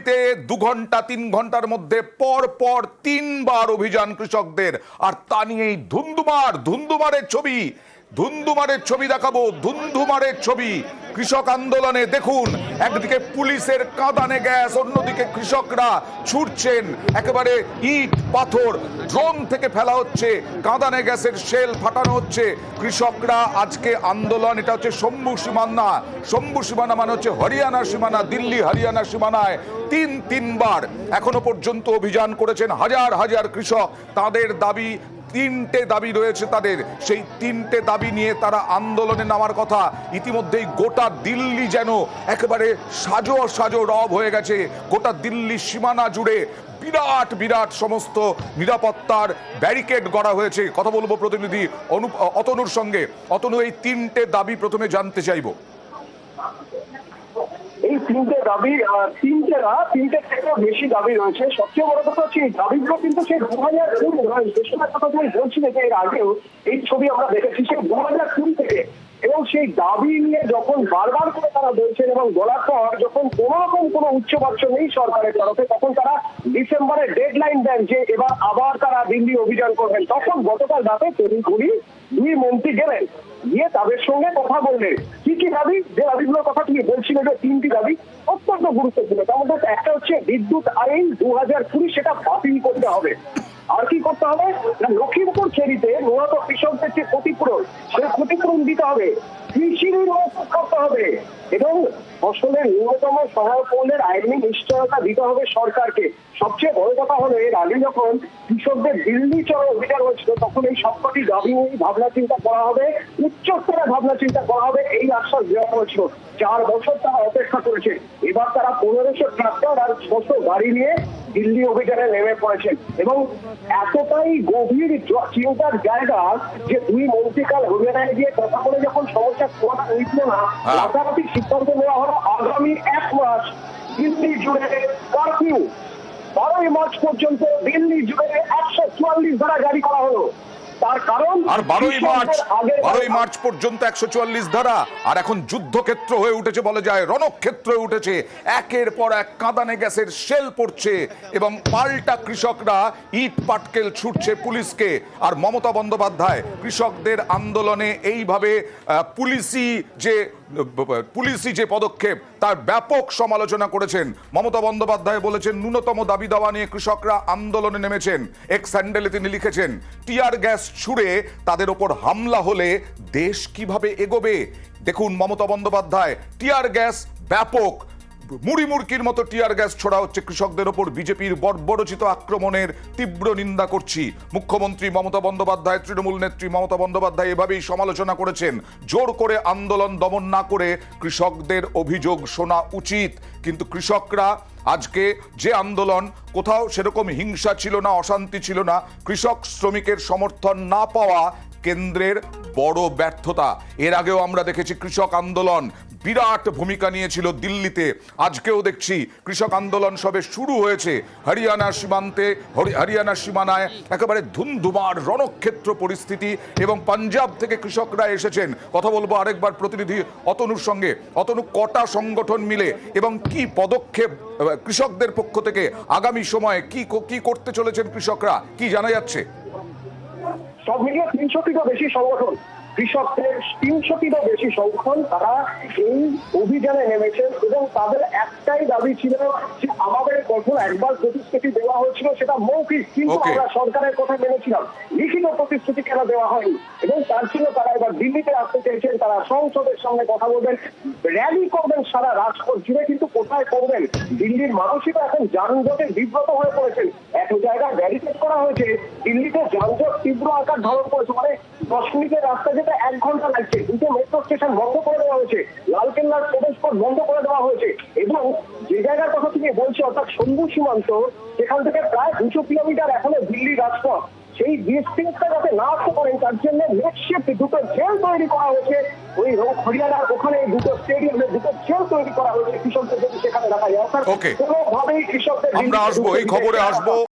দিল্লিতে 2 ঘন্টা 3 ঘন্টার মধ্যে পর পর 3বার অভিযান কৃষকদের, আর তা নিয়েই ধুন্ধুমারের ছবি দেখাবো। ধুন্ধুমারের ছবি কৃষক আন্দোলনে দেখুন, একদিকে পুলিশের কাঁদানে গ্যাস, অন্যদিকে কৃষকরা ছুটছেন, একেবারে ইট পাথর ড্রোন থেকে ফেলা হচ্ছে, কাঁদানে গ্যাসের শেল ফাটানো হচ্ছে। কৃষকরা আজকে আন্দোলন, এটা হচ্ছে শম্ভু সীমানা মানে হচ্ছে হরিয়ানার সীমানা, দিল্লি হরিয়ানার সীমানায় তিনবার এখনো পর্যন্ত অভিযান করেছেন হাজার হাজার কৃষক। তাদের দাবি, 3টে দাবি রয়েছে তাদের, সেই 3টে দাবি নিয়ে তারা আন্দোলনে নামার কথা। ইতিমধ্যেই গোটা দিল্লি যেন একেবারে সাজো রব হয়ে গেছে। গোটা দিল্লি সীমানা জুড়ে বিরাট সমস্ত নিরাপত্তার ব্যারিকেড গড়া হয়েছে। কথা বলবো প্রতিনিধি অতনুর সঙ্গে। অতনু, এই 3টে দাবি প্রথমে জানতে চাইবো। এই 3টে দাবি, 3টে থেকেও বেশি দাবি রয়েছে। সবচেয়ে বড় কথা হচ্ছে এই দাবিগুলো কিন্তু সেই 2020 যে সময় কথা তুমি বলছিলে যে এর আগেও এই ছবি আমরা দেখেছি, সেই 2020 থেকে। এবং সেই দাবি নিয়ে যখন বারবার করে তারা বলছেন এবং বলার পর যখন কোন রকম কোনো উচ্চবাচ্য নেই সরকারের তরফে, তখন তারা ডিসেম্বরে ডেডলাইন দেন যে এবার আবার তারা দিল্লি অভিযান করবেন। তখন গতকাল রাতে তড়িঘড়ি 2 মন্ত্রী গেলেন, গিয়ে তাদের সঙ্গে কথা বললেন। কি দাবি, যে দাবিগুলোর কথা তুমি বলছিলে যে 3টি দাবি অত্যন্ত গুরুত্বপূর্ণ। তার মধ্যে একটা হচ্ছে বিদ্যুৎ আইন 2020, সেটা বাতিল করতে হবে। আর কি করতে হবে না, লক্ষ্মীপুর ফেরিতে মূলত কৃষকদের যে ক্ষতিপূরণ, সেই ক্ষতিপূরণ দিতে হবে। কৃষি ঋণ মকুব করতে হবে এবং ফসলের ন্যূনতম সহায়ক মূল্যের আইনি নিশ্চয়তা দিতে হবে সরকারকে। সবচেয়ে বড় কথা হলো, এর আগে যখন কৃষকদের দিল্লি চলো অভিযান হয়েছিল, তখন এই সবকটি দাবি নিয়ে ভাবনা চিন্তা করা হবে, উচ্চস্তরে ভাবনা চিন্তা করা হবে, এই আশ্বাস দেওয়া হয়েছিল। 4 বছর তারা অপেক্ষা করেছে। এবার তারা 1500 ট্রাক্টর আর 600 গাড়ি নিয়ে দিল্লি অভিযানে নেমে পড়েছেন। এবং এতটাই গভীর চিন্তার জায়গা যে 2 মন্ত্রীকাল হরিয়ানায় গিয়ে কথা বলে যখন সমস্যার সমাধান হয়েছিল না, রাতারাতি সিদ্ধান্ত নেওয়া হলো আগামী 1 মাস দিল্লি জুড়ে কারফিউ। 12ই মার্চ পর্যন্ত দিল্লি জুড়ে 144 ধারা জারি করা হলো। তার কারণ, আর 12ই মার্চ পর্যন্ত 144 ধারা, আর এখন যুদ্ধক্ষেত্র হয়ে উঠেছে, বলা যায় রণক্ষেত্র হয়ে উঠেছে। একের পর এক কাঁদানে গ্যাসের শেল পড়ছে এবং পাল্টা কৃষকরা ইট পাটকেল ছুটছে পুলিশকে। আর মমতা বন্দ্যোপাধ্যায় কৃষকদের আন্দোলনে এইভাবে পুলিশি যে পদক্ষেপ, তার ব্যাপক সমালোচনা করেছেন। মমতা বন্দ্যোপাধ্যায় বলেছেন, ন্যূনতম দাবি দাওয়া নিয়ে কৃষকরা আন্দোলনে নেমেছেন। এক্স হ্যান্ডেলে তিনি লিখেছেন, টিয়ার গ্যাস ছুড়ে তাদের ওপর হামলা হলে দেশ কিভাবে এগোবে। দেখুন মমতা বন্দ্যোপাধ্যায়, টিয়ার গ্যাস ব্যাপক, মুড়িমুড়কির মতো টিয়ার গ্যাস ছোড়া হচ্ছে কৃষকদের ওপর। বিজেপির বর্বরোচিত আক্রমণের তীব্র নিন্দা করছি। মুখ্যমন্ত্রী মমতা বন্দ্যোপাধ্যায়, তৃণমূল নেত্রী মমতা বন্দ্যোপাধ্যায় এভাবেই সমালোচনা করেছেন। জোর করে আন্দোলন দমন না করে কৃষকদের অভিযোগ শোনা উচিত। কিন্তু কৃষকরা আজকে যে আন্দোলন, কোথাও সেরকম হিংসা ছিল না, অশান্তি ছিল না। কৃষক শ্রমিকের সমর্থন না পাওয়া কেন্দ্রের বড় ব্যর্থতা। এর আগেও আমরা দেখেছি কৃষক আন্দোলন বিরাট ভূমিকা নিয়েছিল দিল্লিতে। আজকেও দেখছি কৃষক আন্দোলন সবে শুরু হয়েছে। হরিয়ানার সীমানায় একেবারে ধুন্ধুমার রণক্ষেত্র পরিস্থিতি, এবং পাঞ্জাব থেকে কৃষকরা এসেছেন। কথা বলবো আরেকবার প্রতিনিধি অতনুর সঙ্গে। অতনু, কটা সংগঠন মিলে এবং কি পদক্ষেপ কৃষকদের পক্ষ থেকে আগামী সময়ে কি করতে চলেছেন কৃষকরা, কি জানা যাচ্ছে? সব মিলিয়ে 300টিরও বেশি সংগঠন, কৃষকদের 300টিরও বেশি সংগঠন, তারা এই অভিযানে নেমেছেন। এবং তাদের একটাই দাবি ছিল যে আমাদের কঠোর একবার প্রতিশ্রুতি দেওয়া হয়েছিল, সেটা মৌখিক, কিন্তু আমরা সরকারের কথা মেনেছিলাম, লিখিত প্রতিশ্রুতি কেন দেওয়া হয়নি। এবং তার জন্য তারা এবার দিল্লিতে আসতে চেয়েছেন। তারা সংসদের সামনে কথা বলবেন, র্যালি করবেন সারা রাজপথ জুড়ে। কিন্তু কোথায় করবেন? দিল্লির মানুষই তো এখন যানজটে বিব্রত হয়ে পড়েছেন। এত জায়গায় ব্যারিকেড করা হয়েছে, দিল্লিতে যানজট তীব্র আকার ধারণ করেছে। মানে 10 মিনিটের রাস্তা যেতে 1 ঘন্টা লাগছে। 2টো মেট্রো স্টেশন বন্ধ করে দেওয়া হয়েছে, লালকেল্লার প্রবেশপথ বন্ধ করে দেওয়া হয়েছে। এবং যে জায়গার কথা তুমি বলছো, অর্থাৎ শম্ভু সীমান্ত, সেখান থেকে প্রায় 200 কিলোমিটার এখনো দিল্লি রাজপথ। সেই ডিস্টেন্সটা যাতে না আসতে পারেন, তার জন্য মেকশিফট 2টো জেল তৈরি করা হয়েছে। ওই হরিয়ানার ওখানে 2টো স্টেডিয়ামে 2টো জেল তৈরি করা হয়েছে কৃষকদের, যদি সেখানে রাখা যায়। অর্থাৎ কোনোভাবেই কৃষকদের, আমরা আসবো, এই খবরে আসবো।